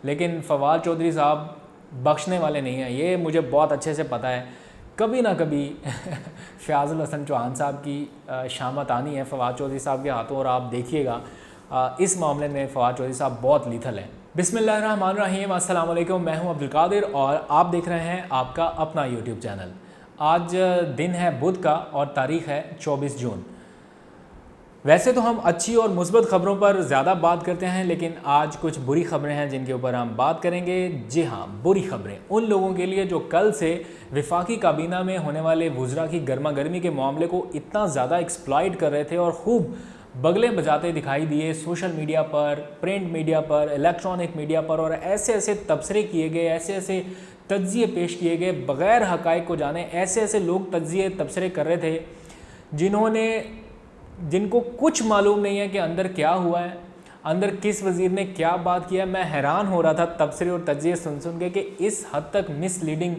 लेकिन फवाद चौधरी साहब बख्शने वाले नहीं हैं, ये मुझे बहुत अच्छे से पता है। कभी ना कभी फ़याज़ुल हसन चौहान साहब की शामत आनी है फवाद चौधरी साहब के हाथों, और आप देखिएगा इस मामले में फवाद चौधरी साहब बहुत लीथल हैं। बिस्मिल्लाहिर्रहमानिर्रहीम, अस्सलाम वालेकुम, मैं हूं अब्दुल कादिर और आप देख रहे हैं आपका अपना यूट्यूब चैनल। आज दिन है बुध का और तारीख़ है 24 जून। वैसे तो हम अच्छी और मुस्बत ख़बरों पर ज़्यादा बात करते हैं, लेकिन आज कुछ बुरी ख़बरें हैं जिनके ऊपर हम बात करेंगे। जी हाँ, बुरी ख़बरें उन लोगों के लिए जो कल से वफाकी काबीना में होने वाले वुज़रा की गर्मा गर्मी के मामले को इतना ज़्यादा एक्सप्लॉइट कर रहे थे और खूब बगले बजाते दिखाई दिए सोशल मीडिया पर, प्रिंट मीडिया पर, इलेक्ट्रॉनिक मीडिया पर, और ऐसे ऐसे तबसरे किए गए, ऐसे ऐसे तज्ज़िये पेश किए गए बग़ैर हक़ाइक़ को जाने। ऐसे ऐसे लोग तज्ज़िये तबसरे कर रहे थे जिनको कुछ मालूम नहीं है कि अंदर क्या हुआ है, अंदर किस वज़ीर ने क्या बात किया है। मैं हैरान हो रहा था तबसरे और तज्ज़िये सुन सुन के कि इस हद तक मिसलीडिंग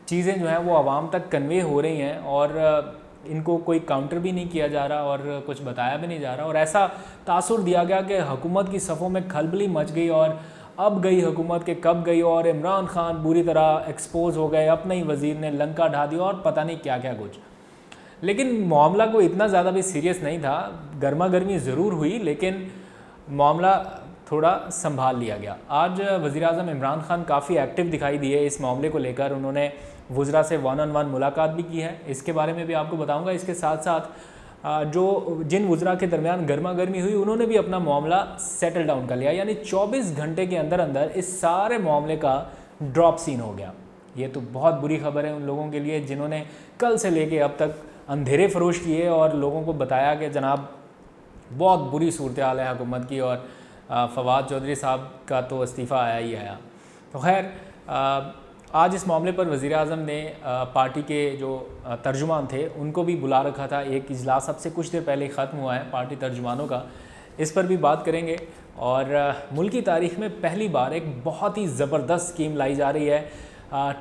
चीज़ें जो हैं वो आवाम तक कन्वे हो रही हैं और इनको कोई काउंटर भी नहीं किया जा रहा और कुछ बताया भी नहीं जा रहा। और ऐसा तासुर दिया गया कि हुकूमत की सफ़ों में खलबली मच गई और अब गई हुकूमत के कब गई, और इमरान खान बुरी तरह एक्सपोज हो गए, अपने ही वज़ीर ने लंका ढा दिया और पता नहीं क्या क्या कुछ। लेकिन मामला को इतना ज़्यादा भी सीरियस नहीं था, गर्मा गर्मी ज़रूर हुई, लेकिन मामला थोड़ा संभाल लिया गया। आज वज़ीर-ए-आज़म इमरान खान काफ़ी एक्टिव दिखाई दिए इस मामले को लेकर। उन्होंने वुज़रा से 1-on-1 मुलाकात भी की है, इसके बारे में भी आपको बताऊंगा। इसके साथ साथ जिन वुज़रा के दरमियान गर्मा गर्मी हुई उन्होंने भी अपना मामला सेटल डाउन कर लिया, यानी 24 घंटे के अंदर अंदर इस सारे मामले का ड्रॉप सीन हो गया। ये तो बहुत बुरी खबर है उन लोगों के लिए जिन्होंने कल से लेके अब तक अंधेरे फरोश किए और लोगों को बताया कि जनाब बहुत बुरी सूरत हाल है हुकूमत की, और फवाद चौधरी साहब का तो इस्तीफ़ा आया ही आया। तो खैर आज इस मामले पर वज़ीर-ए-आज़म ने पार्टी के जो तर्जुमान थे उनको भी बुला रखा था। एक इजलास अब से कुछ देर पहले ख़त्म हुआ है पार्टी तर्जुमानों का, इस पर भी बात करेंगे। और मुल्क की तारीख़ में पहली बार एक बहुत ही ज़बरदस्त स्कीम लाई जा रही है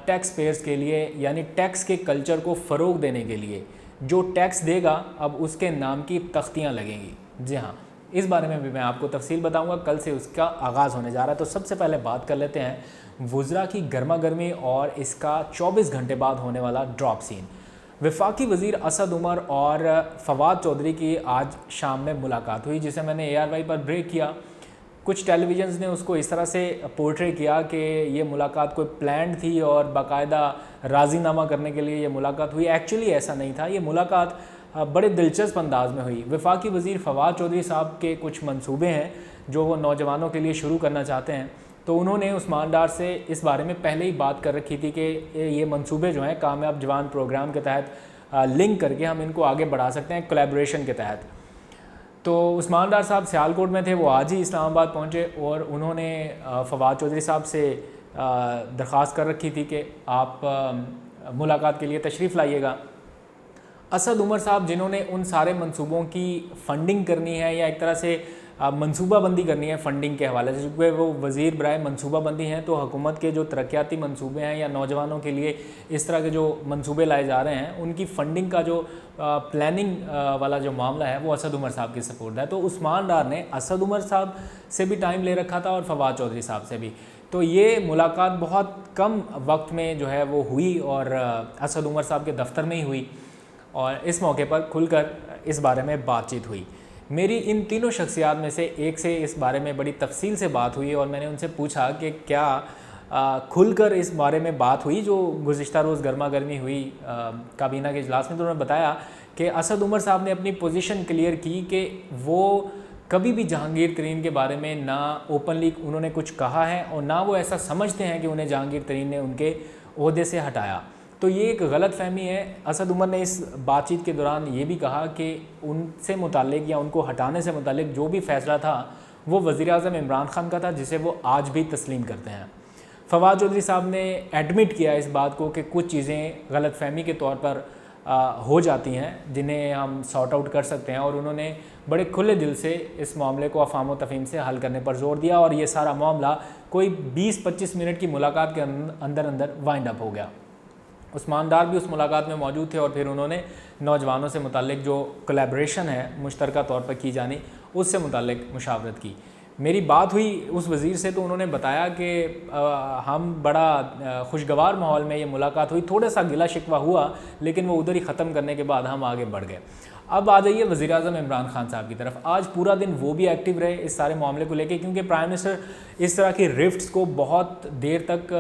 टैक्स पेयर्स के लिए, यानी टैक्स के कल्चर को फ़रोग़ देने के लिए। जो टैक्स देगा अब उसके नाम की तख्तियाँ लगेंगी। जी हाँ, इस बारे में भी मैं आपको तफसील बताऊंगा। कल से उसका आगाज़ होने जा रहा है। तो सबसे पहले बात कर लेते हैं वुज़रा की गर्मा गर्मी और इसका 24 घंटे बाद होने वाला ड्रॉप सीन। वफाकी वज़ीर असद उमर और फवाद चौधरी की आज शाम में मुलाकात हुई, जिसे मैंने ARY पर ब्रेक किया। कुछ टेलीविज़न्स ने उसको इस तरह से पोर्ट्रे किया कि ये मुलाकात कोई प्लान्ड थी और बाकायदा राज़ीनामा करने के लिए ये मुलाकात हुई। एक्चुअली ऐसा नहीं था, ये मुलाकात बड़े दिलचस्प अंदाज में हुई। वफाकी वज़ीर फवाद चौधरी साहब के कुछ मंसूबे हैं जो वो नौजवानों के लिए शुरू करना चाहते हैं, तो उन्होंने उस्मान डार से इस बारे में पहले ही बात कर रखी थी कि ये मंसूबे जो हैं कामयाब जवान प्रोग्राम के तहत लिंक करके हम इनको आगे बढ़ा सकते हैं कोलैबोरेशन के तहत। तो उस्मान डार साहब सियालकोट में थे, वो आज ही इस्लामाबाद पहुँचे और उन्होंने फवाद चौधरी साहब से दरख्वास्त कर रखी थी कि आप मुलाकात के लिए तशरीफ़ लाइएगा। असद उमर साहब जिन्होंने उन सारे मंसूबों की फ़ंडिंग करनी है या एक तरह से मंसूबाबंदी करनी है फ़ंडिंग के हवाले से, क्योंकि वो वज़ीर बराए मंसूबाबंदी हैं, तो हुकूमत के जो तरक्याती मंसूबे हैं या नौजवानों के लिए इस तरह के जो मंसूबे लाए जा रहे हैं उनकी फ़ंडिंग का जो प्लानिंग वाला जो मामला है वो असद उमर साहब की सपोर्ट है। तो उस्मान डार ने असद उमर साहब से भी टाइम ले रखा था और फवाद चौधरी साहब से भी। तो ये मुलाकात बहुत कम वक्त में जो है वो हुई और असद उमर साहब के दफ्तर में ही हुई, और इस मौके पर खुलकर इस बारे में बातचीत हुई। मेरी इन तीनों शख्सियात में से एक से इस बारे में बड़ी तफसील से बात हुई और मैंने उनसे पूछा कि क्या खुलकर इस बारे में बात हुई जो गुज़िश्ता रोज़ गर्मा गर्मी हुई काबीना के इजलास में। तो उन्होंने बताया कि असद उमर साहब ने अपनी पोजीशन क्लियर की कि वो कभी भी जहांगीर तरीन के बारे में ना ओपनली उन्होंने कुछ कहा है और ना वो ऐसा समझते हैं कि उन्हें जहांगीर तरीन ने उनके ओहदे से हटाया। तो ये एक गलत फहमी है। असद उमर ने इस बातचीत के दौरान ये भी कहा कि उनसे मुतालिक या उनको हटाने से मुतालिक जो भी फ़ैसला था वो वज़ीर-ए-आज़म इमरान खान का था, जिसे वो आज भी तस्लीम करते हैं। फवाद चौधरी साहब ने एडमिट किया इस बात को कि कुछ चीज़ें गलत फहमी के तौर पर हो जाती हैं जिन्हें हम सॉर्ट आउट कर सकते हैं, और उन्होंने बड़े खुले दिल से इस मामले को अफ़ाम व तफ़हीम से हल करने पर ज़ोर दिया और ये सारा मामला कोई 20-25 मिनट की मुलाकात के अंदर अंदर वाइंड अप हो गया। उस्मान डार भी उस मुलाकात में मौजूद थे और फिर उन्होंने नौजवानों से मुताल्लिक जो कोलैबोरेशन है मुश्तरका तौर पर की जानी उससे मुताल्लिक मुशावरत की। मेरी बात हुई उस वज़ीर से तो उन्होंने बताया कि हम बड़ा खुशगवार माहौल में ये मुलाकात हुई, थोड़ा सा गिला शिकवा हुआ लेकिन वो उधर ही ख़त्म करने के बाद हम आगे बढ़ गए। अब आ जाइए वज़ीर-ए-आज़म इमरान खान साहब की तरफ। आज पूरा दिन वो भी एक्टिव रहे इस सारे मामले को लेके, क्योंकि प्राइम मिनिस्टर इस तरह की रिफ्ट्स को बहुत देर तक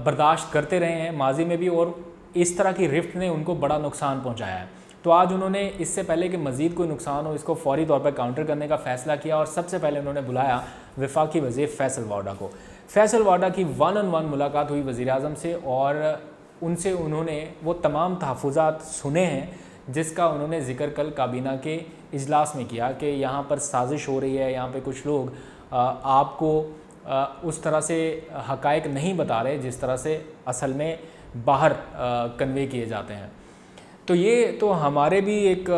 बर्दाश्त करते रहे हैं माजी में भी, और इस तरह की रिफ्ट ने उनको बड़ा नुकसान पहुँचाया है। तो आज उन्होंने इससे पहले कि मज़ीद कोई नुकसान हो इसको फ़ौरी तौर पर काउंटर करने का फ़ैसला किया, और सबसे पहले उन्होंने बुलाया वफाकी वज़ीर फैसल वाडा को। फैसल वाडा की 1-on-1 मुलाकात हुई वज़ीर-ए-आज़म से, और उनसे उन्होंने वो तमाम तहफ़्फ़ुज़ात सुने हैं जिसका उन्होंने ज़िक्र कल काबीना के इजलास में किया कि यहाँ पर साजिश हो रही है, यहाँ पे कुछ लोग आपको उस तरह से हक़ाइक़ नहीं बता रहे जिस तरह से असल में बाहर कन्वे किए जाते हैं। तो ये तो हमारे भी एक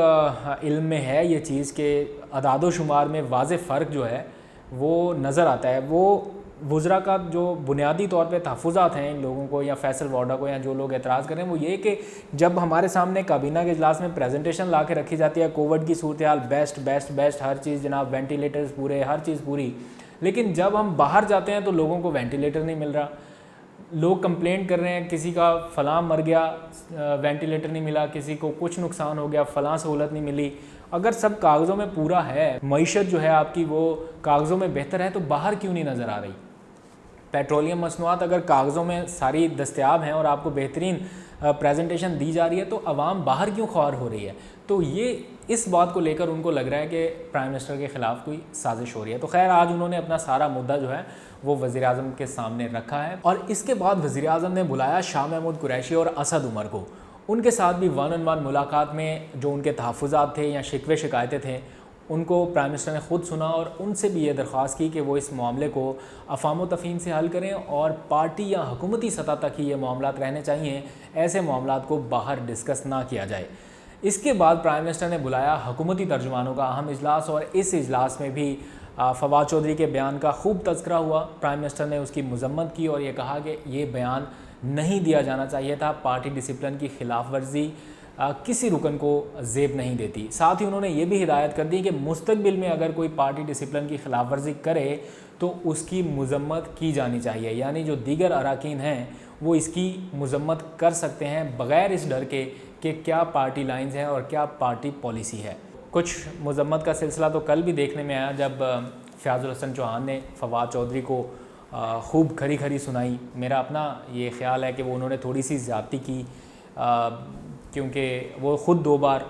इल्म में है ये चीज़ के अदाद शुमार में वाज़े फ़र्क जो है वो नज़र आता है। वो वुज़रा का जो बुनियादी तौर पे तहफ़्फ़ुज़ात हैं इन लोगों को या फैसल वाडा को या जो लोग एतराज़ कर रहे हैं वो ये कि जब हमारे सामने काबीना के इजलास में प्रेजेंटेशन ला के रखी जाती है, कोविड की सूरत हाल बेस्ट बेस्ट बेस्ट हर चीज़ जनाब, वेंटिलेटर्स पूरे, हर चीज़ पूरी, लेकिन जब हम बाहर जाते हैं तो लोगों को वेंटिलेटर नहीं मिल रहा। लोग कंप्लेंट कर रहे हैं किसी का फ़लाँ मर गया, वेंटिलेटर नहीं मिला, किसी को कुछ नुकसान हो गया, फ़लाँ सहूलत नहीं मिली। अगर सब कागज़ों में पूरा है, मईशत जो है आपकी वो कागज़ों में बेहतर है, तो बाहर क्यों नहीं नज़र आ रही? पेट्रोलियम मसनूआत अगर कागज़ों में सारी दस्तयाब हैं और आपको बेहतरीन प्रेजेंटेशन दी जा रही है तो आवाम बाहर क्यों ख्वार हो रही है? तो ये इस बात को लेकर उनको लग रहा है कि प्राइम मिनिस्टर के ख़िलाफ़ कोई साजिश हो रही है। तो खैर आज उन्होंने अपना सारा मुद्दा जो है वो वज़ीर-ए-आज़म के सामने रखा है, और इसके बाद वज़ीर-ए-आज़म ने बुलाया शाह महमूद कुरैशी और असद उमर को। उनके साथ भी 1-on-1 मुलाकात में जो उनके तहफ़्फ़ुज़ात थे या शिकवे शिकायतें थे उनको प्राइम मिनिस्टर ने ख़ुद सुना, और उनसे भी ये दरख्वास्त की कि वो इस मामले को अफ़ाम व तफ़हीम से हल करें और पार्टी या हुकूमती सतह तक ही ये मामलात रहने चाहिए, ऐसे मामलात को बाहर डिस्कस ना किया जाए। इसके बाद प्राइम मिनिस्टर ने बुलाया हुकूमती तर्जुमानों का अहम इजलास, और इस इजलास में भी फवाद चौधरी के बयान का खूब तज़किरा हुआ। प्राइम मिनिस्टर ने उसकी मज़म्मत की और ये कहा कि ये बयान नहीं दिया जाना चाहिए था, पार्टी डिसिप्लिन की खिलाफ वर्जी किसी रुकन को ज़ेब नहीं देती। साथ ही उन्होंने ये भी हिदायत कर दी कि मुस्तकबिल में अगर कोई पार्टी डिसिप्लिन की खिलाफ वर्जी करे तो उसकी मज़म्मत की जानी चाहिए, यानी जो दीगर अराकीन हैं वो इसकी मज़म्मत कर सकते हैं बग़ैर इस डर के कि क्या पार्टी लाइन्स हैं और क्या पार्टी पॉलिसी है। कुछ मज़म्मत का सिलसिला तो कल भी देखने में आया जब फ़याज़ुल हसन चौहान ने फवाद चौधरी को खूब खरी खरी सुनाई। मेरा अपना ये ख्याल है कि वो उन्होंने थोड़ी सी ज़्यादती की, क्योंकि वो ख़ुद 2 बार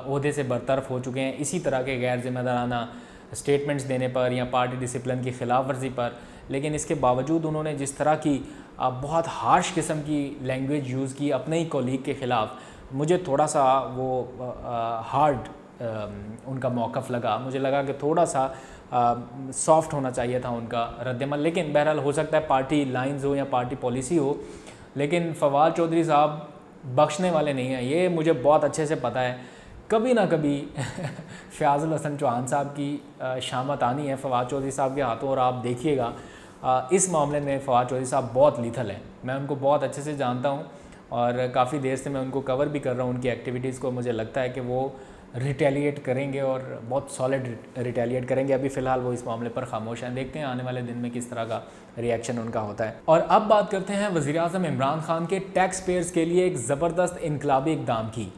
ओहदे से बरतरफ हो चुके हैं इसी तरह के गैर ज़िम्मेदाराना स्टेटमेंट्स देने पर या पार्टी डिसिप्लिन की खिलाफ वर्जी पर। लेकिन इसके बावजूद उन्होंने जिस तरह की बहुत हार्श किस्म की लैंग्वेज यूज़ की अपने ही कॉलीग के ख़िलाफ़, मुझे थोड़ा सा वो हार्ड उनका मौक़िफ़ लगा। मुझे लगा कि थोड़ा सा सॉफ्ट होना चाहिए था उनका रद्दमल, लेकिन बहरहाल हो सकता है पार्टी लाइन्स हो या पार्टी पॉलिसी हो। लेकिन फवाद चौधरी साहब बख्शने वाले नहीं हैं, ये मुझे बहुत अच्छे से पता है। कभी ना कभी फ़याज़ुल हसन चौहान साहब की शामत आनी है फवाद चौधरी साहब के हाथों, और आप देखिएगा इस मामले में फवाद चौधरी साहब बहुत लीथल हैं। मैं उनको बहुत अच्छे से जानता हूँ और काफ़ी देर से मैं उनको कवर भी कर रहा हूँ उनकी एक्टिविटीज़ को। मुझे लगता है कि वो रिटेलिएट करेंगे और बहुत सॉलिड रिटेलिएट करेंगे। अभी फ़िलहाल वो इस मामले पर खामोश हैं, देखते हैं आने वाले दिन में किस तरह का रिएक्शन उनका होता है। और अब बात करते हैं वज़ीर-ए-आज़म इमरान खान के टैक्स पेयर्स के लिए एक ज़बरदस्त इनकलाबी इक़दाम की।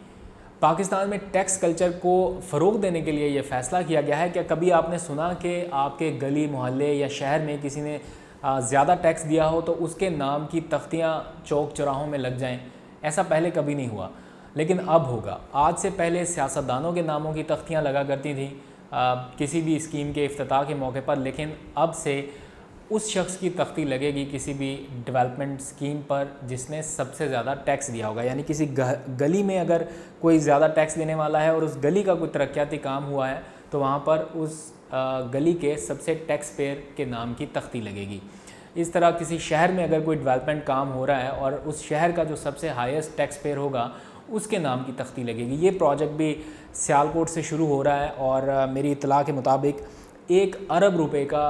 पाकिस्तान में टैक्स कल्चर को फ़रोग़ देने के लिए ये फ़ैसला किया गया है। क्या कभी आपने सुना कि आपके गली मोहल्ले या शहर में किसी ने ज़्यादा टैक्स दिया हो तो उसके नाम की तख्तियाँ चौक चौराहों में लग जाएं? ऐसा पहले कभी नहीं हुआ, लेकिन अब होगा। आज से पहले सियासतदानों के नामों की तख्तियाँ लगा करती थी किसी भी स्कीम के इफ्तिताह के मौके पर, लेकिन अब से उस शख्स की तख्ती लगेगी किसी भी डेवलपमेंट स्कीम पर जिसने सबसे ज़्यादा टैक्स दिया होगा। यानी किसी गली में अगर कोई ज़्यादा टैक्स देने वाला है और उस गली का कोई तरक्याती काम हुआ है तो वहाँ पर उस गली के सबसे टैक्स पेयर के नाम की तख्ती लगेगी। इस तरह किसी शहर में अगर कोई डेवलपमेंट काम हो रहा है और उस शहर का जो सबसे हाईएस्ट टैक्स पेयर होगा उसके नाम की तख्ती लगेगी। ये प्रोजेक्ट भी सियालकोट से शुरू हो रहा है और मेरी इत्तला के मुताबिक 1 अरब रुपए का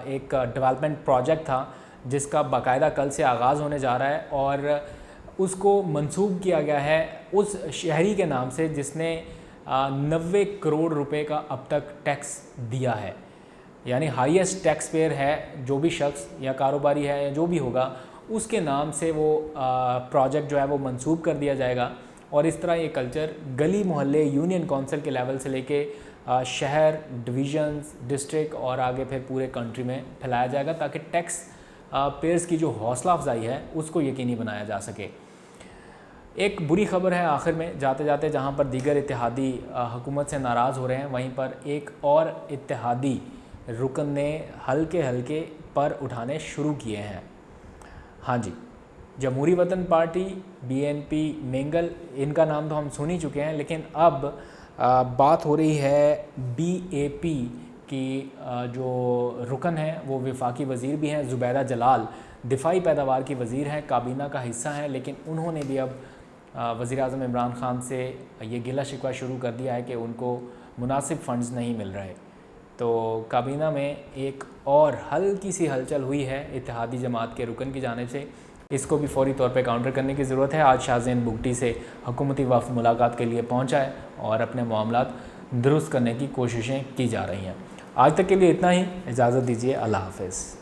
एक डेवलपमेंट प्रोजेक्ट था जिसका बाकायदा कल से आगाज़ होने जा रहा है और उसको मंसूब किया गया है उस शहरी के नाम से जिसने 90 करोड़ रुपए का अब तक टैक्स दिया है। यानी हाईएस्ट टैक्स पेयर है जो भी शख्स या कारोबारी है या जो भी होगा, उसके नाम से वो प्रोजेक्ट जो है वो मंसूब कर दिया जाएगा। और इस तरह ये कल्चर गली मोहल्ले यूनियन काउंसिल के लेवल से लेके शहर, डिवीजन्स, डिस्ट्रिक्ट और आगे फिर पूरे कंट्री में फैलाया जाएगा, ताकि टैक्स पेयर्स की जो हौसला अफजाई है उसको यकीनी बनाया जा सके। एक बुरी खबर है आखिर में जाते जाते, जहाँ पर दीगर इत्तेहादी हुकूमत से नाराज़ हो रहे हैं, वहीं पर एक और इत्तेहादी रुकन ने हल्के हल्के पर उठाने शुरू किए हैं। हाँ जी, जमहूरी वतन पार्टी, BNP, मेंगल, इनका नाम तो हम सुन ही चुके हैं, लेकिन अब बात हो रही है BAP की। जो रुकन है वो वफाकी वज़ीर भी हैं, ज़ुबैदा जलाल दिफाई पैदावार की वज़ीर हैं, काबीना का हिस्सा हैं, लेकिन उन्होंने भी अब वज़ीर-ए-आज़म इमरान ख़ान से ये गिला शिकवा शुरू कर दिया है कि उनको मुनासिब फ़ंड्स नहीं मिल रहे। तो काबीना में एक और हल्की सी हलचल हुई है इत्तेहादी जमात के रुकन की जानिब से, इसको भी फौरी तौर पे काउंटर करने की ज़रूरत है। आज शाहज़ैन बुगटी से हुकूमती वफ़द मुलाकात के लिए पहुंचा है और अपने मामलात दुरुस्त करने की कोशिशें की जा रही हैं। आज तक के लिए इतना ही, इजाज़त दीजिए, अल्लाह हाफ़िज़।